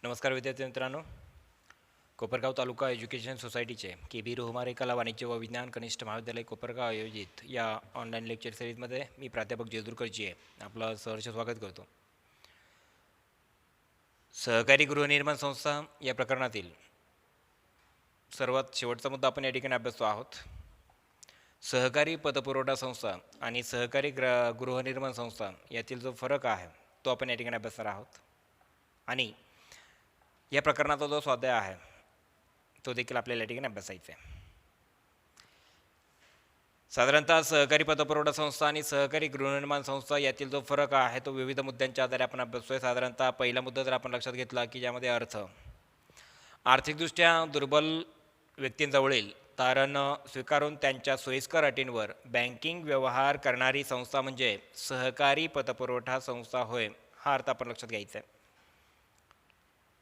नमस्कार विद्यार्थी मित्रांनो. कोपरगाव तालुका एज्युकेशन सोसायटीचे के रोहमारे कला वाणिज्य व विज्ञान कनिष्ठ महाविद्यालय कोपरगाव आयोजित या ऑनलाईन लेक्चर सिरीजमध्ये मी प्राध्यापक जेजुरकरजी आहे आपलं सहर्ष स्वागत करतो. सहकारी गृहनिर्माण संस्था या प्रकरणातील सर्वात शेवटचा मुद्दा आपण या ठिकाणी अभ्यासतो आहोत. सहकारी पतपुरवठा संस्था आणि सहकारी गृहनिर्माण संस्था यातील जो फरक आहे तो आपण या ठिकाणी अभ्यासणार आहोत. आणि या प्रकरणाचा जो स्वाध्याय आहे तो देखील आपल्याला या ठिकाणी अभ्यासायचा आहे. साधारणतः सहकारी पतपुरवठा संस्था आणि सहकारी गृहनिर्माण संस्था यातील जो फरक आहे तो विविध मुद्द्यांच्या आधारे आपण अभ्यासतोय. साधारणतः पहिला मुद्दा जर आपण लक्षात घेतला की ज्यामध्ये आर्थिकदृष्ट्या दुर्बल व्यक्तींजवळील तारण स्वीकारून त्यांच्या सोयीस्कर अटींवर बँकिंग व्यवहार करणारी संस्था म्हणजे सहकारी पतपुरवठा संस्था होय, हा अर्थ आपण लक्षात घ्यायचा आहे.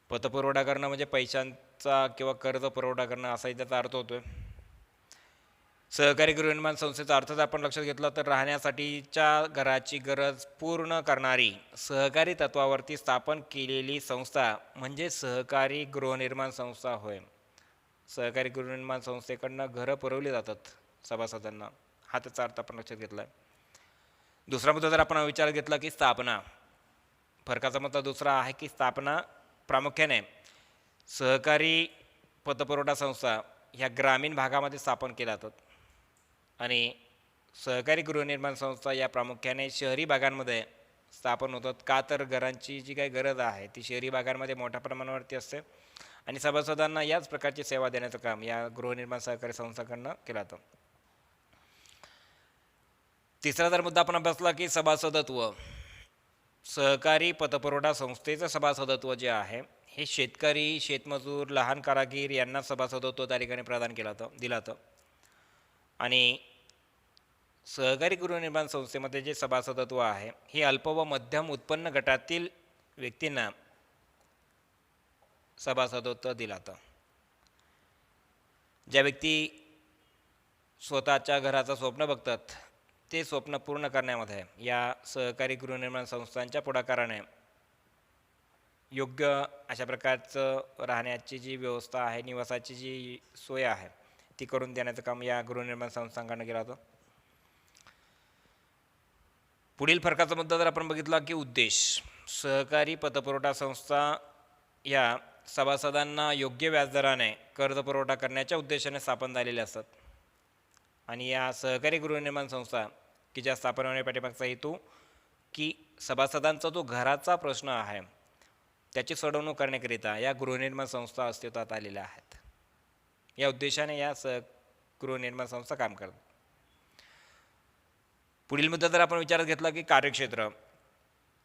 पतपुरवठा करणं म्हणजे पैशांचा किंवा कर्ज पुरवठा करणं असाही त्याचा अर्थ होतोय. सहकारी गृहनिर्माण संस्थेचा अर्थ जर आपण लक्षात घेतला तर राहण्यासाठीच्या घराची गरज पूर्ण करणारी सहकारी तत्वावरती स्थापन केलेली संस्था म्हणजे सहकारी गृहनिर्माण संस्था होय. सहकारी गृहनिर्माण संस्थेकडनं घरं पुरवली जातात सभासदांना, हा त्याचा अर्थ आपण लक्षात घेतला आहे. दुसरा मुद्दा जर आपण विचार घेतला की स्थापना, फरकाचा मुद्दा दुसरा आहे की स्थापना प्रामुख्याने सहकारी पतपुरवठा संस्था ह्या ग्रामीण भागामध्ये स्थापन केल्या जातात आणि सहकारी गृहनिर्माण संस्था या प्रामुख्याने शहरी भागांमध्ये स्थापन होतात. का तर घरांची जी काही गरज आहे ती शहरी भागांमध्ये मोठ्या प्रमाणावरती असते आणि सभासदांना याच प्रकारची सेवा देण्याचं काम या गृहनिर्माण सहकारी संस्थांकडनं केलं जातं. तिसरा जर मुद्दा आपण अभ्यासला की सभासदत्व, सहकारी पतपुरवठा संस्थेचं सभासदत्व जे आहे हे शेतकरी, शेतमजूर, लहान कारागीर यांना सभासदत्व त्या ठिकाणी प्रदान दिलं जातं. आणि सहकारी गृहनिर्माण संस्थेमध्ये जे सभासदत्व आहे हे अल्प व मध्यम उत्पन्न गटातील व्यक्तींना सभासदत्व दिलं जातं. ज्या व्यक्ती स्वतःच्या घराचं स्वप्न बघतात ते स्वप्न पूर्ण करण्यामध्ये या सहकारी गृहनिर्माण संस्थांच्या पुढाकाराने योग्य अशा प्रकारचं राहण्याची जी व्यवस्था आहे, निवासाची जी सोय आहे ती करून देण्याचं काम या गृहनिर्माण संस्थांकडनं केलं जातं. पुढील फरकाचा मुद्दा जर आपण बघितला की उद्देश, सहकारी पतपुरवठा संस्था या सभासदांना योग्य व्याजदराने कर्ज पुरवठा करण्याच्या उद्देशाने स्थापन झालेल्या असतात आणि या सहकारी गृहनिर्माण संस्था की ज्या स्थापन होण्याच्या पाठीमागचा हेतू की सभासदांचा जो घराचा प्रश्न आहे त्याची सोडवणूक करण्याकरिता या गृहनिर्माण संस्था अस्तित्वात आलेल्या आहेत. या उद्देशाने या गृहनिर्माण संस्था काम करतात. पुढील मुद्दा जर आपण विचारात घेतला की कार्यक्षेत्र,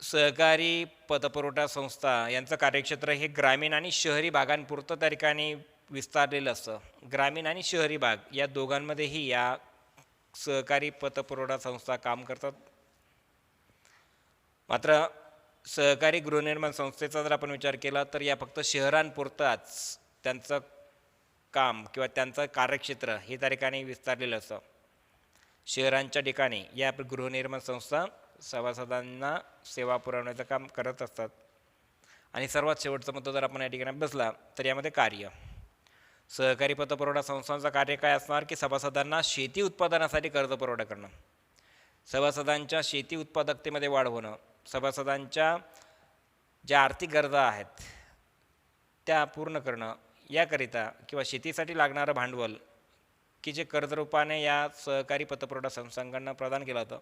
सहकारी पतपुरवठा संस्था यांचं कार्यक्षेत्र हे ग्रामीण आणि शहरी भागांपुरतं त्या ठिकाणी विस्तारलेलं असतं. ग्रामीण आणि शहरी भाग या दोघांमध्येही या सहकारी पतपुरवठा संस्था काम करतात. मात्र सहकारी गृहनिर्माण संस्थेचा जर आपण विचार केला तर या फक्त शहरांपुरताच त्यांचं काम किंवा त्यांचं कार्यक्षेत्र हे त्या ठिकाणी विस्तारलेलं असतं. शहरांच्या ठिकाणी या गृहनिर्माण संस्था सभासदांना सेवा पुरवण्याचं काम करत असतात. आणि सर्वात शेवटचा मुद्दा जर आपण या ठिकाणी अभ्यासला तर यामध्ये कार्य, सहकारी पतपुरवठा संस्थांचं कार्य काय असणार की सभासदांना शेती उत्पादनासाठी कर्ज पुरवठा करणं, सभासदांच्या शेती उत्पादकतेमध्ये वाढ होणं, सभासदांच्या ज्या आर्थिक गरजा आहेत त्या पूर्ण करणं याकरिता किंवा शेतीसाठी लागणारं भांडवल की जे कर्जरूपाने या सहकारी पतपुरवठा संस्थांकडनं प्रदान केलं होतं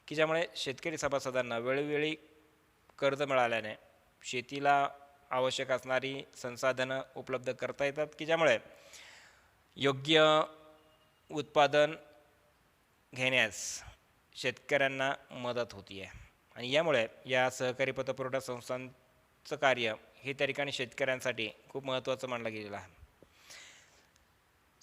की ज्यामुळे शेतकरी सभासदांना वेळोवेळी कर्ज मिळाल्याने शेतीला आवश्यक असणारी संसाधनं उपलब्ध करता येतात की ज्यामुळे योग्य उत्पादन घेण्यास शेतकऱ्यांना मदत होती आहे. आणि यामुळे या सहकारी पतपुरवठा संस्थांचं कार्य हे त्या ठिकाणी शेतकऱ्यांसाठी खूप महत्त्वाचं मानलं गेलेलं आहे.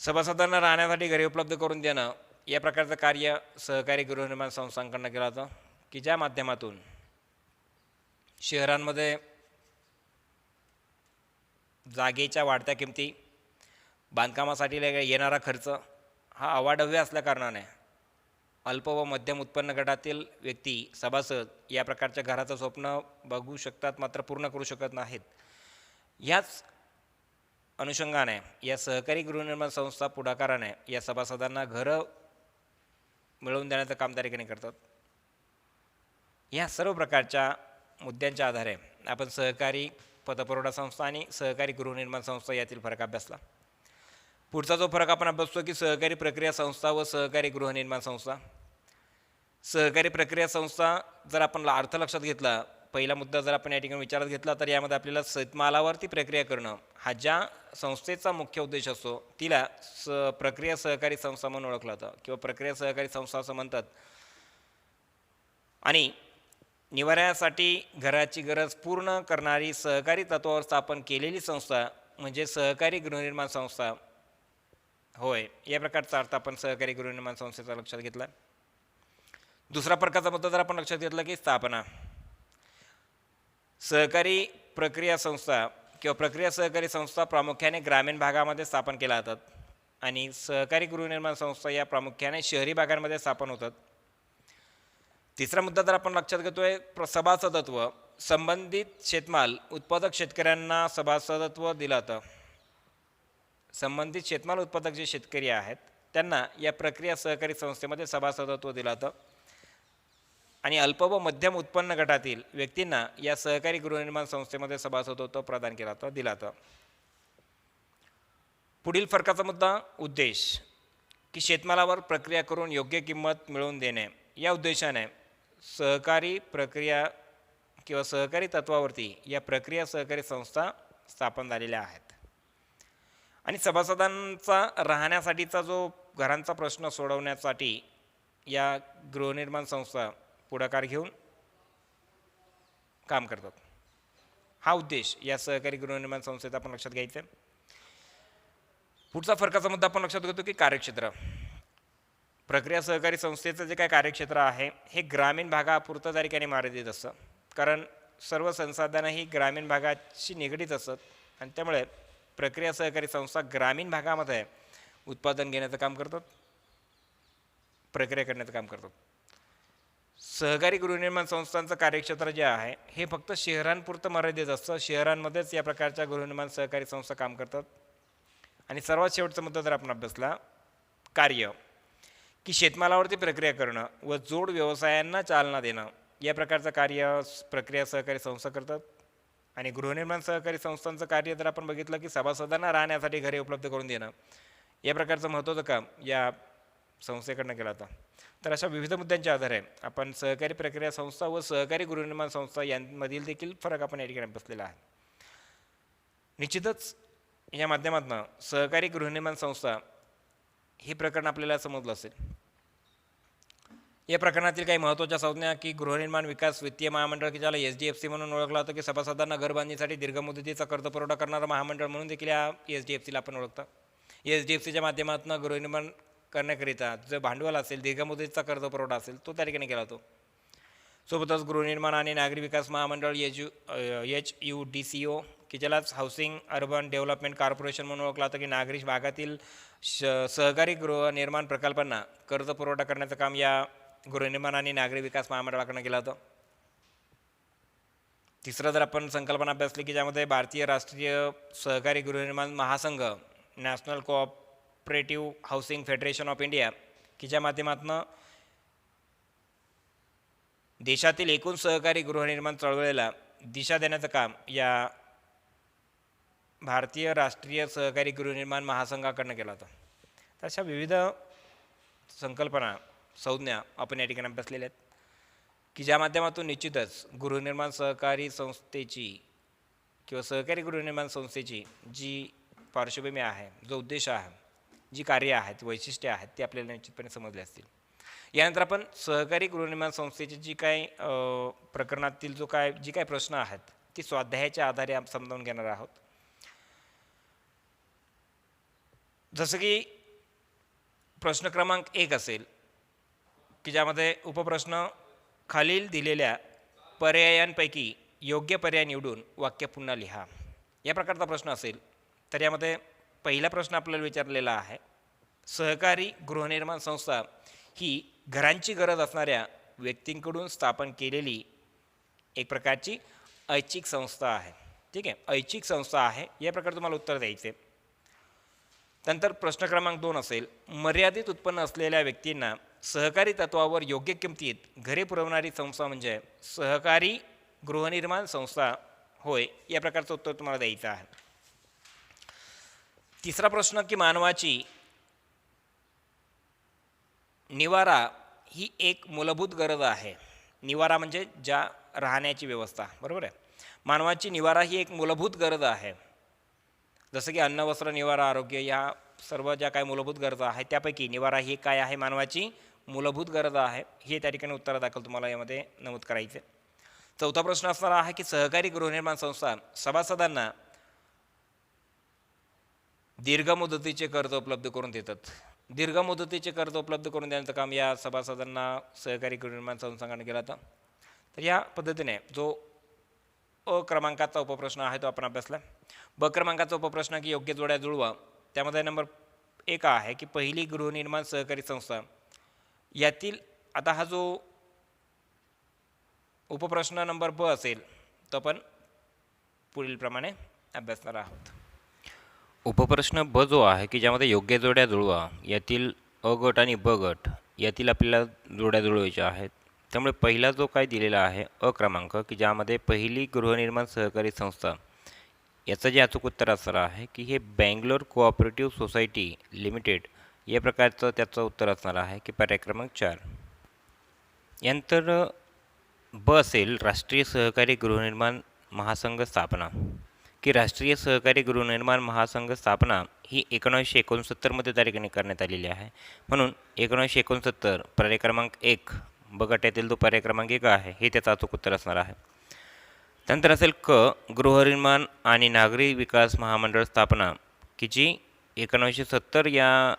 सभासदांना राहण्यासाठी घरे उपलब्ध करून देणं या प्रकारचं कार्य सहकारी गृहनिर्माण संस्थांकडनं केलं जातं की ज्या माध्यमातून शहरांमध्ये जागेच्या वाढत्या किमती, बांधकामासाठी येणारा खर्च हा अवाढव्य असल्याकारणाने अल्प व मध्यम उत्पन्न गटातील व्यक्ती सभासद या प्रकारच्या घराचं स्वप्न बघू शकतात मात्र पूर्ण करू शकत नाहीत. याच अनुषंगाने या सहकारी गृहनिर्माण संस्था पुढाकाराने या सभासदांना घरं मिळवून देण्याचं काम त्या ठिकाणी करतात. या सर्व प्रकारच्या मुद्द्यांच्या आधारे आपण सहकारी पतपुरवठा संस्था आणि सहकारी गृहनिर्माण संस्था यातील फरक अभ्यासला. पुढचा जो फरक आपण अभ्यासतो की सहकारी प्रक्रिया संस्था व सहकारी गृहनिर्माण संस्था. सहकारी प्रक्रिया संस्था जर आपण अर्थ लक्षात घेतला, पहिला मुद्दा जर आपण या ठिकाणी विचारात घेतला तर यामध्ये आपल्याला शेतमालावरती प्रक्रिया करणं हा ज्या संस्थेचा मुख्य उद्देश असतो तिला प्रक्रिया सहकारी संस्था म्हणून ओळखलं जातं किंवा प्रक्रिया सहकारी संस्था असं म्हणतात. आणि निवाऱ्यासाठी घराची गरज पूर्ण करणारी सहकारी तत्वावर स्थापन केलेली संस्था म्हणजे सहकारी गृहनिर्माण संस्था होय. या प्रकारचा अर्थ आपण सहकारी गृहनिर्माण संस्थेचा लक्षात घेतला. दुसरा प्रकारचा मुद्दा जर आपण लक्षात घेतला की स्थापना. सहकारी प्रक्रिया संस्था किंवा प्रक्रिया सहकारी संस्था प्रामुख्याने ग्रामीण भागामध्ये स्थापन केल्या जातात आणि सहकारी गृहनिर्माण संस्था या प्रामुख्याने शहरी भागांमध्ये स्थापन होतात. तिसरा मुद्दा जर आपण लक्षात घेतोय सभासदत्व. संबंधित शेतमाल उत्पादक शेतकऱ्यांना सभासदत्व दिलं जातं. संबंधित शेतमाल उत्पादक जे शेतकरी आहेत त्यांना या प्रक्रिया सहकारी संस्थेमध्ये सभासदत्व दिलं जातं आणि अल्प व मध्यम उत्पन्न गटातील व्यक्तींना या सहकारी गृहनिर्माण संस्थेमध्ये सभासदत्व प्रदान केला जातं दिला जातं. पुढील फरकाचा मुद्दा उद्देश की शेतमालावर प्रक्रिया करून योग्य किंमत मिळवून देणे या उद्देशाने सहकारी प्रक्रिया किंवा सहकारी तत्वावरती या प्रक्रिया सहकारी संस्था स्थापन झालेल्या आहेत. आणि सभासदांचा राहण्यासाठीचा जो घरांचा प्रश्न सोडवण्यासाठी या गृहनिर्माण संस्था पुढाकार घेऊन काम करतात. हा उद्देश या सहकारी गृहनिर्माण संस्थेचा आपण लक्षात घ्यायचा आहे. पुढचा फरकाचा मुद्दा आपण लक्षात घेतो की कार्यक्षेत्र. प्रक्रिया सहकारी संस्थेचं जे काय कार्यक्षेत्र आहे हे ग्रामीण भागापुरतं त्या ठिकाणी मर्यादित असतं, कारण सर्व संसाधनं ही ग्रामीण भागाशी निगडीत असतात आणि त्यामुळे प्रक्रिया सहकारी संस्था ग्रामीण भागामध्ये उत्पादन घेण्याचं काम करतात, प्रक्रिया करण्याचं काम करतात. सहकारी गृहनिर्माण संस्थांचं कार्यक्षेत्र जे आहे हे फक्त शहरांपुरतं मर्यादित असतं. शहरांमध्येच या प्रकारच्या गृहनिर्माण सहकारी संस्था काम करतात. आणि सर्वात शेवटचा मुद्दा जर आपण अभ्यासला कार्य की शेतमालावरती प्रक्रिया करणं व जोड व्यवसायांना चालना देणं या प्रकारचं कार्य प्रक्रिया सहकारी संस्था करतात. आणि गृहनिर्माण सहकारी संस्थांचं कार्य जर आपण बघितलं की सभासदांना राहण्यासाठी घरे उपलब्ध करून देणं या प्रकारचं महत्त्वाचं काम या संस्थेकडनं केलं जातं. तर अशा विविध मुद्द्यांच्या आधारे आपण सहकारी प्रक्रिया संस्था व सहकारी गृहनिर्माण संस्था यांमधील देखील फरक आपण या ठिकाणी अभ्यासलेला आहे. निश्चितच या माध्यमातून सहकारी गृहनिर्माण संस्था हे प्रकरण आपल्याला समजलं असेल. या प्रकरणातील काही महत्त्वाच्या संज्ञा की गृहनिर्माण विकास वित्तीय महामंडळ की ज्याला SDFC म्हणून ओळखलं जातं की सभासदांना घरबांधणीसाठी दीर्घ मुदतीचा कर्जपुरवठा करणारं महामंडळ म्हणून देखील या SDFCला आपण ओळखतो. SDFCच्या माध्यमातून गृहनिर्माण करण्याकरिता जो भांडवल असेल दीर्घ मुदतीचा कर्जपुरवठा असेल तो त्या ठिकाणी केला जातो. सोबतच गृहनिर्माण आणि नागरी विकास महामंडळ HUDCO की ज्यालाच हाऊसिंग अर्बन डेव्हलपमेंट कॉर्पोरेशन म्हणून ओळखलं जातं की नागरी भागातील सहकारी गृहनिर्माण प्रकल्पांना कर्जपुरवठा करण्याचं काम या गृहनिर्माण आणि नागरी विकास महामंडळाकडून केलं होतं. तिसरं जर आपण संकल्पना अभ्यासली की ज्यामध्ये भारतीय राष्ट्रीय सहकारी गृहनिर्माण महासंघ national cooperative housing federation of India की ज्या माध्यमातून देशातील एकूण सहकारी गृहनिर्माण चळवळीला दिशा देण्याचं काम या भारतीय राष्ट्रीय सहकारी गृहनिर्माण महासंघाकडनं केलं होतं. तर अशा विविध संकल्पना संज्ञा आपण या ठिकाणी अभ्यासलेल्या आहेत की ज्या माध्यमातून निश्चितच गृहनिर्माण सहकारी संस्थेची किंवा सहकारी गृहनिर्माण संस्थेची जी पार्श्वभूमी आहे, जो उद्देश आहे, जी कार्य आहेत, वैशिष्ट्ये आहेत ते आपल्याला निश्चितपणे समजले असतील. यानंतर आपण सहकारी गृहनिर्माण संस्थेची जी काय प्रकरणातील जी काय प्रश्न आहेत ती स्वाध्यायाच्या आधारे आपण समजावून घेणार आहोत. जसं की प्रश्न क्रमांक 1 असेल की ज्यामध्ये उपप्रश्न खालील दिलेल्या पर्यायांपैकी योग्य पर्याय निवडून वाक्य पुन्हा लिहा या प्रकारचा प्रश्न असेल तर यामध्ये पहिला प्रश्न आपल्याला विचारलेला आहे, सहकारी गृहनिर्माण संस्था ही घरांची गरज असणाऱ्या व्यक्तींकडून स्थापन केलेली एक प्रकारची ऐच्छिक संस्था आहे. ठीक आहे, ऐच्छिक संस्था आहे, या प्रकारे तुम्हाला उत्तर द्यायचे. नंतर प्रश्न क्रमांक 2 असेल, मर्यादित उत्पन्न असलेल्या व्यक्तींना सहकारी तत्वावर योग्य किमतीत घरे पुरवणारी संस्था म्हणजे सहकारी गृहनिर्माण संस्था होय, या प्रकारचं उत्तर तुम्हाला द्यायचं आहे. तिसरा प्रश्न की मानवाची निवारा ही एक मूलभूत गरज आहे. निवारा म्हणजे ज्या राहण्याची व्यवस्था, बरोबर आहे. मानवाची निवारा ही एक मूलभूत गरज आहे. जसं की अन्न, वस्त्र, निवारा, आरोग्य, या सर्व ज्या काही मूलभूत गरजा आहेत त्यापैकी निवारा ही काय आहे, मानवाची मूलभूत गरज आहे. हे त्या ठिकाणी उत्तरादाखल तुम्हाला यामध्ये नमूद करायचे. चौथा प्रश्न असणार आहे की सहकारी गृहनिर्माण संस्था सभासदांना दीर्घ मुदतीचे कर्ज उपलब्ध करून देतात. दीर्घ मुदतीचे कर्ज उपलब्ध करून देण्याचं काम या सभासदांना सहकारी गृहनिर्माण संस्थांकडे केलं जातं. तर या पद्धतीने जो अ क्रमांकाचा उपप्रश्न आहे तो आपण अभ्यासला. ब क्रमांकाचा उपप्रश्न की योग्य जोड्या जुळवा, त्यामध्ये नंबर 1 आहे की पहिली गृहनिर्माण सहकारी संस्था. यातील आता हा जो उपप्रश्न नंबर ब असेल तो आपण पुढील प्रमाणे अभ्यासणार आहोत. उपप्रश्न ब जो आहे की ज्यामध्ये योग्य जोड्या जुळवा, यातील अ गट आणि ब गट यातील आपल्याला जोड्या जुळवायच्या आहेत. त्यामुळे पहिला जो काय दिलेला आहे अ क्रमांक की ज्यामध्ये पहिली गृहनिर्माण सहकारी संस्था, याचं जे अचूक उत्तर असणार आहे की हे बँगलोर कोऑपरेटिव्ह सोसायटी लिमिटेड या प्रकारचं त्याचं उत्तर असणार आहे की पर्याय क्रमांक 4. यानंतर ब असेल राष्ट्रीय सहकारी गृहनिर्माण महासंघ स्थापना, की राष्ट्रीय सहकारी गृहनिर्माण महासंघ स्थापना ही 1969मध्ये तारखेने करण्यात आलेली आहे. म्हणून 1969 पर्याय क्रमांक 1 ब गटातील जो पर्याय क्रमांक 1 आहे हे त्याचं अचूक उत्तर असणार आहे. त्यानंतर असेल क गृहनिर्माण आणि नागरी विकास महामंडळ स्थापना, की जी 1970 या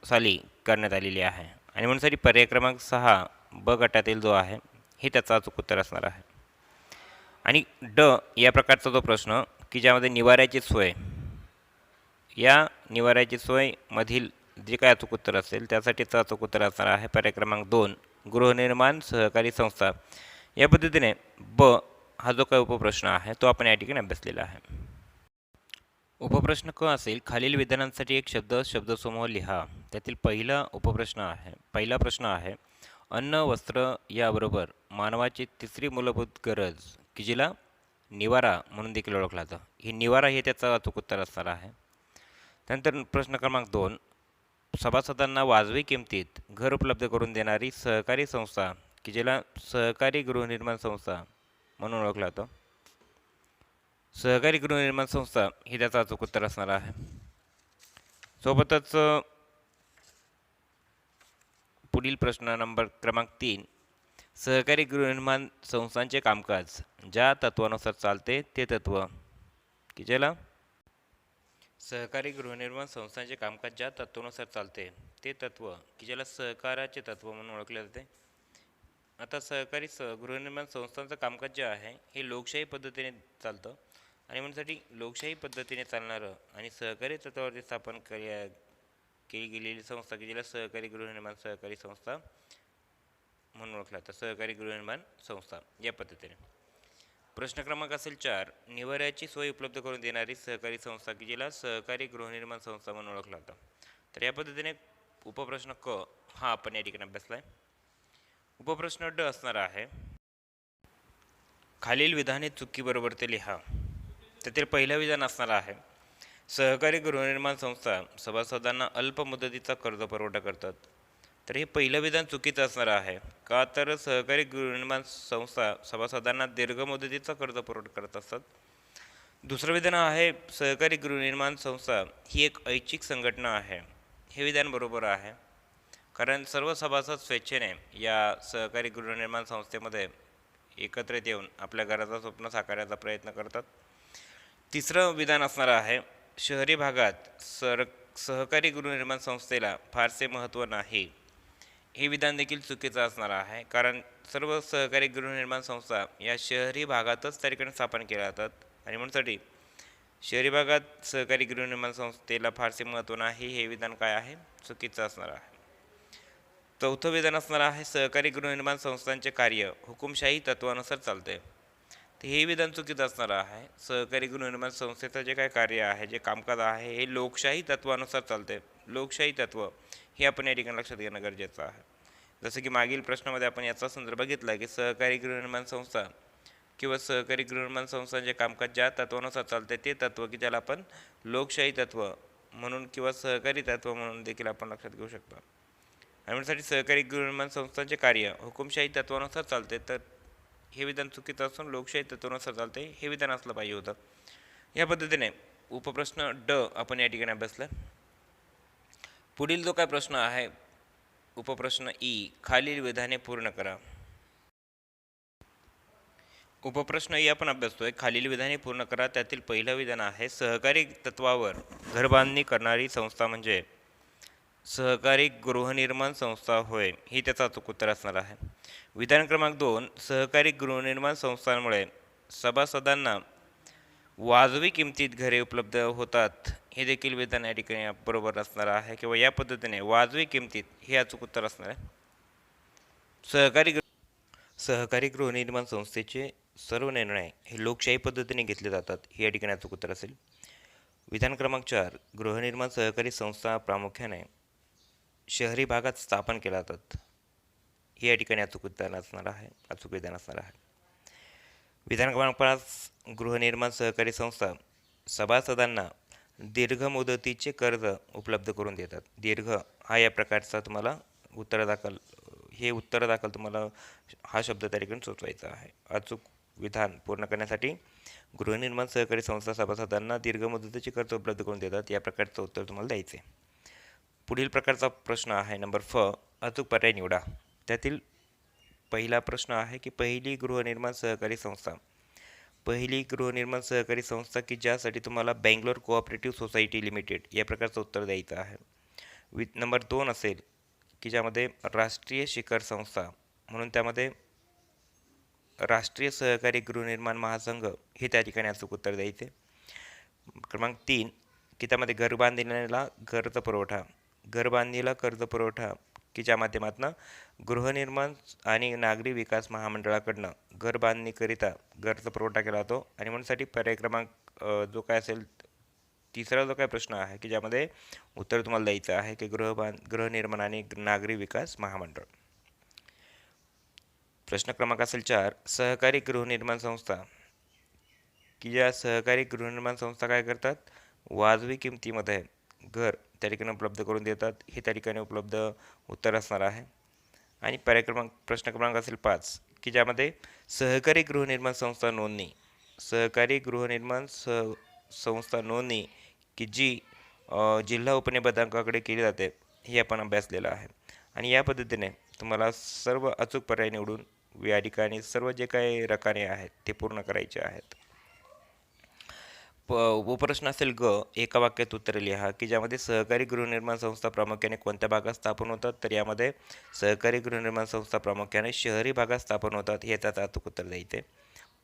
साली करण्यात आलेली आहे. आणि म्हणून पर्याय क्रमांक 6 ब गटातील जो आहे हे त्याचा अचूक उत्तर असणार आहे. आणि ड या प्रकारचा जो प्रश्न की ज्यामध्ये निवाऱ्याची सोय, या निवाऱ्याची सोय मधील जे काय अचूक उत्तर असेल त्यासाठीचं अचूक उत्तर असणार आहे पर्याय क्रमांक 2 गृहनिर्माण सहकारी संस्था. या पद्धतीने ब हा जो काही उपप्रश्न आहे तो आपण या ठिकाणी अभ्यासलेला आहे. उपप्रश्न क असेल खालील विधानांसाठी एक शब्दसमूह लिहा. त्यातील पहिला प्रश्न आहे अन्न, वस्त्र याबरोबर मानवाची तिसरी मूलभूत गरज की जिला निवारा म्हणून देखील ओळखला जातं. ही निवारा हे त्याचं अचूक उत्तर असणार आहे. त्यानंतर प्रश्न क्रमांक 2 सभासदांना वाजवी किमतीत घर उपलब्ध करून देणारी सहकारी संस्था की जिला सहकारी गृहनिर्माण संस्था म्हणून ओळखला जातो. सहकारी गृहनिर्माण संस्था ही त्याचा अचूक उत्तर असणार आहे. सोबतच पुढील प्रश्न नंबर क्रमांक 3 सहकारी गृहनिर्माण संस्थांचे कामकाज ज्या तत्वानुसार चालते ते तत्व की ज्याला सहकारी गृहनिर्माण संस्थांचे कामकाज ज्या तत्वानुसार चालते ते तत्व की ज्याला सहकाराचे तत्व म्हणून ओळखले जाते. आता सहकारी गृहनिर्माण संस्थांचं कामकाज जे आहे हे लोकशाही पद्धतीने चालतं आणि म्हणून लोकशाही पद्धतीने चालणारं आणि सहकारी तत्वावरती स्थापन केली गेलेली संस्था की ज्याला सहकारी गृहनिर्माण सहकारी संस्था म्हणून ओळखला जातं. सहकारी गृहनिर्माण संस्था या पद्धतीने. प्रश्न क्रमांक असेल 4 निवाऱ्याची सोय उपलब्ध करून देणारी सहकारी संस्था की ज्याला सहकारी गृहनिर्माण संस्था म्हणून ओळखला जातं. तर या पद्धतीने उपप्रश्न क हा आपण या ठिकाणी अभ्यासला आहे. उपप्रश्न ड असणार आहे खालील विधाने चुकीबरोबर ते लिहा. त्यातील पहिलं विधान असणार आहे सहकारी गृहनिर्माण संस्था सभासदांना अल्प मुदतीचा कर्ज पुरवठा करतात. तर हे पहिलं विधान चुकीचं असणार आहे. का तर सहकारी गृहनिर्माण संस्था सभासदांना दीर्घ मुदतीचा कर्ज पुरवठा करत असतात. दुसरं विधान आहे सहकारी गृहनिर्माण संस्था ही एक ऐच्छिक संघटना आहे. हे विधान बरोबर आहे कारण सर्व सभासद स्वेच्छेने या सहकारी गृहनिर्माण संस्थेमध्ये एकत्रित येऊन आपल्या घराचं स्वप्न साकारण्याचा प्रयत्न करतात. तिसरं विधान असणार आहे शहरी भागात सहकारी गृहनिर्माण संस्थेला फारसे महत्त्व नाही. हे विधान देखील चुकीचं असणार आहे कारण सर्व सहकारी गृहनिर्माण संस्था या शहरी भागातच त्या ठिकाणी स्थापन केल्या जातात आणि म्हणून शहरी भागात सहकारी गृहनिर्माण संस्थेला फारसे महत्त्व नाही. हे विधान काय आहे चुकीचं असणार आहे. चौथं विधान असणार आहे सहकारी गृहनिर्माण संस्थांचे कार्य हुकुमशाही तत्वानुसार चालते. तर हे विधान चुकीचं असणार आहे. सहकारी गृहनिर्माण संस्थेचं जे काय कार्य आहे, जे कामकाज आहे, हे लोकशाही तत्वानुसार चालते. लोकशाही तत्व हे आपण या ठिकाणी लक्षात घेणं गरजेचं आहे. जसं की मागील प्रश्नामध्ये आपण याचा संदर्भ घेतला की सहकारी गृहनिर्माण संस्था किंवा सहकारी गृहनिर्माण संस्थांचे कामकाज ज्या तत्वानुसार चालते ते तत्व की ज्याला आपण लोकशाही तत्व म्हणून किंवा सहकारी तत्व म्हणून देखील आपण लक्षात घेऊ शकतो. आणि म्हणून सहकारी गृहनिर्माण संस्थांचे कार्य हुकुमशाही तत्वानुसार चालते, तर हे विधान चुकीचं असून लोकशाही तत्वानुसार चालते हे विधान असलं पाहिजे होतं. या पद्धतीने उपप्रश्न ड आपण या ठिकाणी अभ्यासला. पुढील जो काय प्रश्न आहे उपप्रश्न ई, खालील विधाने पूर्ण करा. उपप्रश्न ई आपण अभ्यासतोय. खालील विधाने पूर्ण करा. त्यातील पहिलं विधान आहे सहकारी तत्वावर घरबांधणी करणारी संस्था म्हणजे सहकारी गृहनिर्माण संस्था होय. ही त्याचा अचूक उत्तर असणार आहे. विधान क्रमांक 2, सहकारी गृहनिर्माण संस्थांमुळे सभासदांना वाजवी किमतीत घरे उपलब्ध होतात. हे देखील विधान या ठिकाणी बरोबर असणार आहे किंवा या पद्धतीने वाजवी किमतीत हे अचूक उत्तर असणार आहे. सहकारी गृहनिर्माण संस्थेचे सर्व निर्णय हे लोकशाही पद्धतीने घेतले जातात. हे या ठिकाणी अचूक उत्तर असेल. विधान क्रमांक 4, गृहनिर्माण सहकारी संस्था प्रामुख्याने शहरी भागात स्थापन केल्या जातात. हे या ठिकाणी अचूक विधान असणार आहे. विधान क्रमांक 5, गृहनिर्माण सहकारी संस्था सभासदांना दीर्घ मुदतीचे कर्ज उपलब्ध करून देतात. दीर्घ हा या प्रकारचा तुम्हाला उत्तर दाखल तुम्हाला हा शब्द त्या ठिकाणी सुचवायचा आहे. अचूक विधान पूर्ण करण्यासाठी गृहनिर्माण सहकारी संस्था सभासदांना दीर्घ मुदतीचे कर्ज उपलब्ध करून देतात या प्रकारचं उत्तर तुम्हाला द्यायचे. पुढील प्रकारचा प्रश्न आहे नंबर फ, अचूक पर्याय निवडा. त्यातील पहिला प्रश्न आहे की पहिली गृहनिर्माण सहकारी संस्था की ज्यासाठी तुम्हाला बेंगलोर कोऑपरेटिव्ह सोसायटी लिमिटेड या प्रकारचं उत्तर द्यायचं आहे. नंबर 2 असेल की ज्यामध्ये राष्ट्रीय शिखर संस्था म्हणून त्यामध्ये राष्ट्रीय सहकारी गृहनिर्माण महासंघ हे त्या ठिकाणी अचूक उत्तर द्यायचे. क्रमांक 3 की त्यामध्ये घरबांधणीला कर्ज पुरवठा की ज्या माध्यमातून गृहनिर्माण आणि नागरी विकास महामंडळाकडनं घरबांधणीकरिता कर्ज पुरवठा केला जातो. आणि म्हणूनसाठी पर्याय क्रमांक जो काय असेल तिसरा जो काय प्रश्न आहे की ज्यामध्ये उत्तर तुम्हाला द्यायचं आहे की गृहनिर्माण आणि नागरी विकास महामंडळ. प्रश्न क्रमांक असेल 4, सहकारी गृहनिर्माण संस्था की ज्या सहकारी गृहनिर्माण संस्था काय करतात, वाजवी किमतीमध्ये घर त्या ठिकाणी उपलब्ध करून देतात. हे त्या ठिकाणी उपलब्ध उत्तर असणार आहे. आणि प्रश्न क्रमांक असेल 5 की ज्यामध्ये सहकारी गृहनिर्माण संस्था नोंदणी की जी जिल्हा उपनिबंधकाकडे केली जाते हे आपण अभ्यासलेलं आहे. आणि या पद्धतीने तुम्हाला सर्व अचूक पर्याय निवडून या ठिकाणी सर्व जे काही रकाने आहेत ते पूर्ण करायचे आहेत. उपप्रश्न असेल ग, एका वाक्यात उत्तर लिहा की ज्यामध्ये सहकारी गृहनिर्माण संस्था प्रामुख्याने कोणत्या भागात स्थापन होतात. तर यामध्ये सहकारी गृहनिर्माण संस्था प्रामुख्याने शहरी भागात स्थापन होतात हे त्याचं अचूक उत्तर द्यायचे.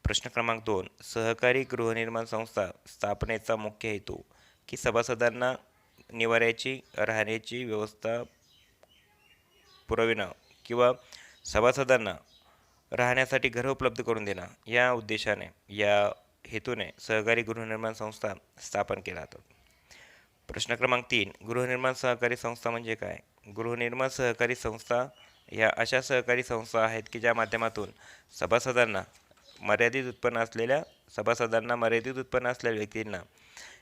प्रश्न क्रमांक 2, सहकारी गृहनिर्माण संस्था स्थापनेचा मुख्य हेतू की सभासदांना निवाऱ्याची राहण्याची व्यवस्था पुरविणं किंवा सभासदांना राहण्यासाठी घरं उपलब्ध करून देणं या उद्देशाने या हेतूने सहकारी गृहनिर्माण संस्था स्थापन केल्या जातात. प्रश्न क्रमांक 3, गृहनिर्माण सहकारी संस्था म्हणजे काय. गृहनिर्माण सहकारी संस्था ह्या अशा सहकारी संस्था आहेत की ज्या माध्यमातून सभासदांना मर्यादित उत्पन्न असलेल्या व्यक्तींना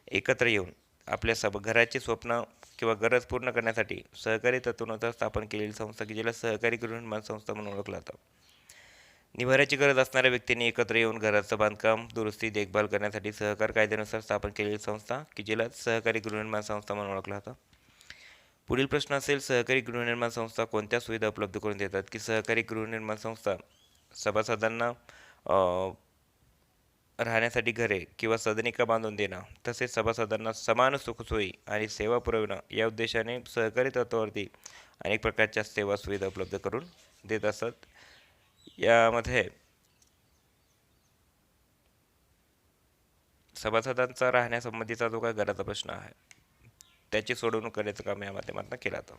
एकत्र येऊन आपल्या घराचे स्वप्न किंवा गरज पूर्ण करण्यासाठी सहकारी तत्त्वानुसार स्थापन केलेली संस्था की ज्याला सहकारी गृहनिर्माण संस्था म्हणून ओळखलं जातं. निवाऱ्याची गरज असणाऱ्या व्यक्तींनी एकत्र येऊन घराचं बांधकाम, दुरुस्ती, देखभाल करण्यासाठी सहकार कायद्यानुसार स्थापन केलेली संस्था की जिला सहकारी गृहनिर्माण संस्था म्हणून ओळखलं जातं. पुढील प्रश्न असेल सहकारी गृहनिर्माण संस्था कोणत्या सुविधा उपलब्ध करून देतात. की सहकारी गृहनिर्माण संस्था सभासदांना राहण्यासाठी घरे किंवा सदनिका बांधून देणं तसेच सभासदांना समान सुखसोयी आणि सेवा पुरविणं या उद्देशाने सहकारी तत्वावरती अनेक प्रकारच्या सेवा सुविधा उपलब्ध करून देत असतात. यामध्ये सभासदांचा राहण्यासंबंधीचा जो काय घराचा प्रश्न आहे त्याची सोडवणूक करण्याचं काम या माध्यमातून केलं जातं.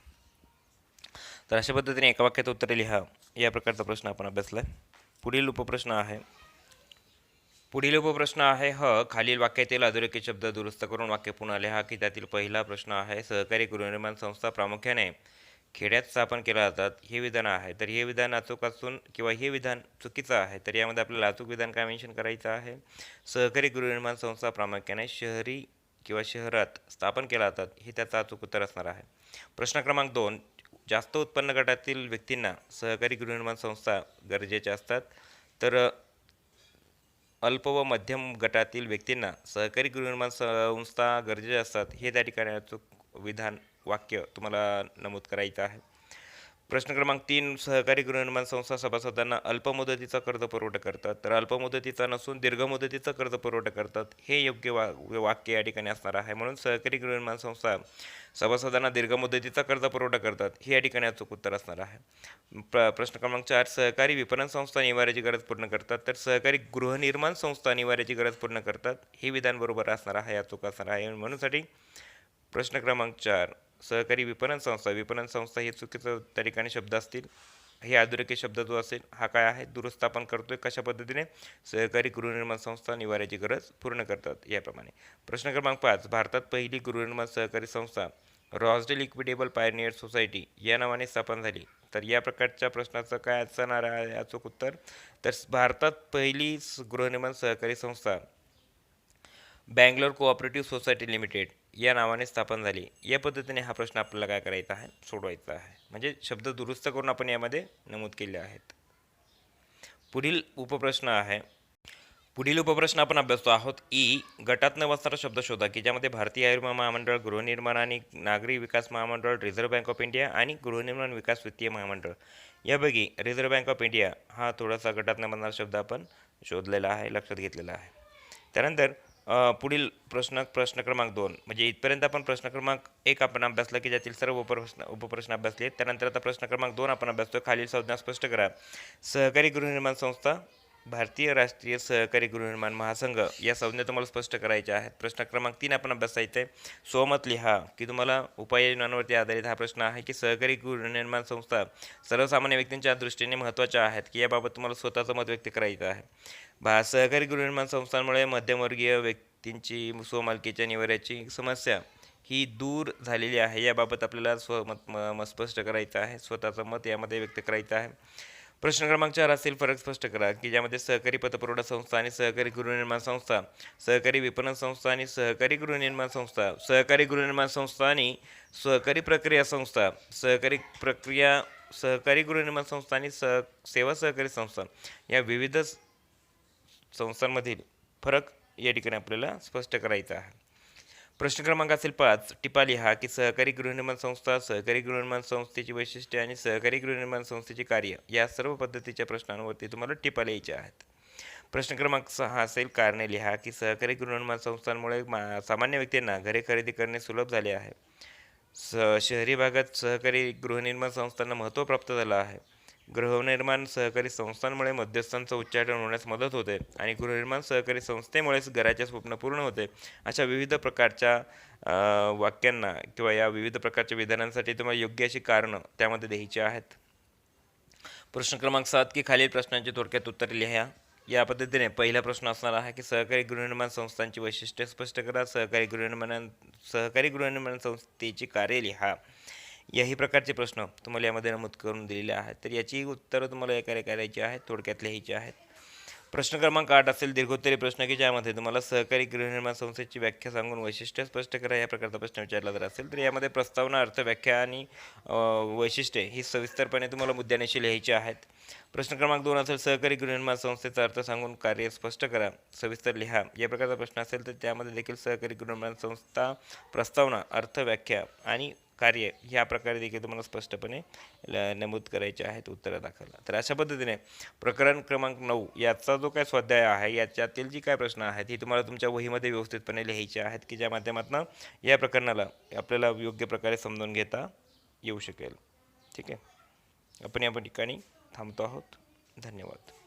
तर अशा पद्धतीने एका वाक्यात उत्तरे लिहा या प्रकारचा प्रश्न आपण अभ्यासला. पुढील उपप्रश्न आहे पुढील उपप्रश्न आहे खालील वाक्यातील अधोरेखित शब्द दुरुस्त करून वाक्य पुन्हा लिहा, की त्यातील पहिला प्रश्न आहे सहकारी गृहनिर्माण संस्था प्रामुख्याने खेड्यात स्थापन केल्या जातात, हे विधान आहे. तर हे विधान अचूक असून किंवा हे विधान चुकीचं आहे. तर यामध्ये आपल्याला अचूक विधान काय मेन्शन करायचं आहे? सहकारी गृहनिर्माण संस्था प्रामुख्याने शहरी किंवा शहरात स्थापन केल्या जातात, हे त्याचं अचूक उत्तर असणार आहे. प्रश्न क्रमांक 2, जास्त उत्पन्न गटातील व्यक्तींना सहकारी गृहनिर्माण संस्था गरजेच्या असतात, तर अल्प व मध्यम गटातील व्यक्तींना सहकारी गृहनिर्माण संस्था गरजेच्या असतात, हे त्या ठिकाणी अचूक विधान वाक्य तुम्हाला नमूद करायचं आहे. प्रश्न क्रमांक 3, सहकारी गृहनिर्माण संस्था सभासदांना अल्पमुदतीचा कर्ज पुरवठा करतात, तर अल्पमुदतीचा नसून दीर्घमुदतीचा कर्ज पुरवठा करतात, हे योग्य वाक्य या ठिकाणी असणार आहे. म्हणून सहकारी गृहनिर्माण संस्था सभासदांना दीर्घमुदतीचा कर्ज पुरवठा करतात, हे या ठिकाणी अचूक उत्तर असणार आहे. प्रश्न क्रमांक 4, सहकारी विपणन संस्था निवाऱ्याची गरज पूर्ण करतात, तर सहकारी गृहनिर्माण संस्था निवाऱ्याची गरज पूर्ण करतात, हे विधान बरोबर असणार आहे, अचूक असणार आहे. म्हणूनसाठी प्रश्न क्रमांक 4, सहकारी विपणन संस्था हे चुकीचं त्या ठिकाणी शब्द असतील. हे अधोरेखित शब्द जो असेल हा काय आहे? दुरुस्त आपण करतोय कशा पद्धतीने? सहकारी गृहनिर्माण संस्था निवाऱ्याची गरज पूर्ण करतात याप्रमाणे. प्रश्न क्रमांक 5, भारतात पहिली गृहनिर्माण सहकारी संस्था रॉसडेल इक्विटेबल पायनियर सोसायटी या नावाने स्थापन झाली, तर या प्रकारच्या प्रश्नाचं काय असणार आहे अचूक उत्तर? तर भारतात पहिली गृहनिर्माण सहकारी संस्था बँगलोर कोऑपरेटिव्ह सोसायटी लिमिटेड या नावाने स्थापन झाली. या पद्धतीने हा प्रश्न आपल्याला काय करायचा आहे? सोडवायचा आहे. म्हणजे शब्द दुरुस्त करून आपण यामध्ये नमूद केले आहेत. पुढील उपप्रश्न आपण अभ्यासतो आहोत. गटात न बसणारा शब्द शोधा, की ज्यामध्ये भारतीय आयुर्विमा महामंडळ, गृहनिर्माण आणि नागरी विकास महामंडळ, रिझर्व्ह बँक ऑफ इंडिया आणि गृहनिर्माण विकास वित्तीय महामंडळ यापैकी रिझर्व्ह बँक ऑफ इंडिया हा थोडासा गटात न बसणारा शब्द आपण शोधलेला आहे, लक्षात घेतलेला आहे. त्यानंतर पुढील प्रश्न क्रमांक 2, म्हणजे इथपर्यंत आपण प्रश्न क्रमांक 1 आपण अभ्यासला, की ज्यातील सर्व उपप्रश्न अभ्यासले. त्यानंतर आता प्रश्न क्रमांक 2 आपण अभ्यासतो. खालील संज्ञा स्पष्ट करा. सहकारी गृहनिर्माण संस्था, भारतीय राष्ट्रीय सहकारी गृहनिर्माण महासंघ या संज्ञा तुम्हाला स्पष्ट करायच्या आहेत. प्रश्न क्रमांक 3 आपण अभ्यासायचं आहे. स्वमत लिहा, की तुम्हाला उपाययोजनांवरती आधारित हा प्रश्न आहे, की सहकारी गृहनिर्माण संस्था सर्वसामान्य व्यक्तींच्या दृष्टीने महत्त्वाच्या आहेत, की याबाबत तुम्हाला स्वतःचं मत व्यक्त करायचं आहे. सहकारी गृहनिर्माण संस्थांमुळे मध्यमवर्गीय व्यक्तींची स्वमालकीच्या निवाऱ्याची समस्या ही दूर झालेली आहे, याबाबत आपल्याला स्वमत स्पष्ट करायचं आहे, स्वतःचं मत यामध्ये व्यक्त करायचं आहे. प्रश्न क्रमांक 4 असेल फरक स्पष्ट करा, की ज्यामध्ये सहकारी पतपुरवठा संस्था आणि सहकारी गृहनिर्माण संस्था, सहकारी विपणन संस्था आणि सहकारी गृहनिर्माण संस्था, सहकारी गृहनिर्माण संस्था आणि सहकारी प्रक्रिया संस्था, सहकारी गृहनिर्माण संस्था आणि सेवा सहकारी संस्था या विविध संस्थांमधील फरक या ठिकाणी आपल्याला स्पष्ट करायचा आहे. प्रश्न क्रमांक असेल 5, टिपा लिहा, की सहकारी गृहनिर्माण संस्था, सहकारी गृहनिर्माण संस्थेची वैशिष्ट्ये आणि सहकारी गृहनिर्माण संस्थेची कार्य या सर्व पद्धतीच्या प्रश्नांवरती तुम्हाला टिपा लिहायच्या आहेत. प्रश्न क्रमांक 6 असेल, कारणे लिहा, की सहकारी गृहनिर्माण संस्थांमुळे सामान्य व्यक्तींना घरे खरेदी करणे सुलभ झाले आहे. शहरी भागात सहकारी गृहनिर्माण संस्थांना महत्त्व प्राप्त झालं आहे. गृहनिर्माण सहकारी संस्थांमुळे मध्यस्थांचं उच्चाटन होण्यास मदत होते आणि गृहनिर्माण सहकारी संस्थेमुळेच घराचे स्वप्न पूर्ण होते. अशा विविध प्रकारच्या वाक्यांना किंवा या विविध प्रकारच्या विधानांसाठी तुम्हाला योग्य अशी कारणं त्यामध्ये द्यायची आहेत. प्रश्न क्रमांक 7, की खालील प्रश्नांची थोडक्यात उत्तरे लिहा. या पद्धतीने पहिला प्रश्न असणार आहे, की सहकारी गृहनिर्माण संस्थांची वैशिष्ट्ये स्पष्ट करा. सहकारी गृहनिर्माण संस्थेची कार्य लिहा. याही प्रकारचे प्रश्न तुम्हाला यामध्ये नमूद करून दिलेले आहेत. तर याची उत्तरं तुम्हाला एकारे करायची आहेत, थोडक्यात लिहायची आहेत. प्रश्न क्रमांक 8 असेल दिर्घोत्तरी प्रश्न, की ज्यामध्ये तुम्हाला सहकारी गृहनिर्माण संस्थेची व्याख्या सांगून वैशिष्ट्य स्पष्ट करा या प्रकारचा प्रश्न विचारला जर असेल तर यामध्ये प्रस्तावना, अर्थ, व्याख्या आणि वैशिष्ट्ये ही सविस्तरपणे तुम्हाला मुद्द्यानेशी लिहायची आहेत. प्रश्न क्रमांक 2 असेल, सहकारी गृहनिर्माण संस्थेचा अर्थ सांगून कार्य स्पष्ट करा, सविस्तर लिहा या प्रकारचा प्रश्न असेल तर त्यामध्ये देखील सहकारी गृहनिर्माण संस्था प्रस्तावना, अर्थ, व्याख्या आणि कार्य ह्या प्रकारे देखील तुम्हाला स्पष्टपणे नमूद करायचे आहेत उत्तरादाखल. तर अशा पद्धतीने प्रकरण क्रमांक 9 याचा जो काय स्वाध्याय आहे याच्यातील जी काय प्रश्न आहेत ही तुम्हाला तुमच्या वहीमध्ये व्यवस्थितपणे लिहायचे आहेत, की ज्या माध्यमातून या प्रकरणाला आपल्याला योग्य प्रकारे समजून घेता येऊ शकेल. ठीक आहे, आपण या ठिकाणी थांबतो आहोत. धन्यवाद.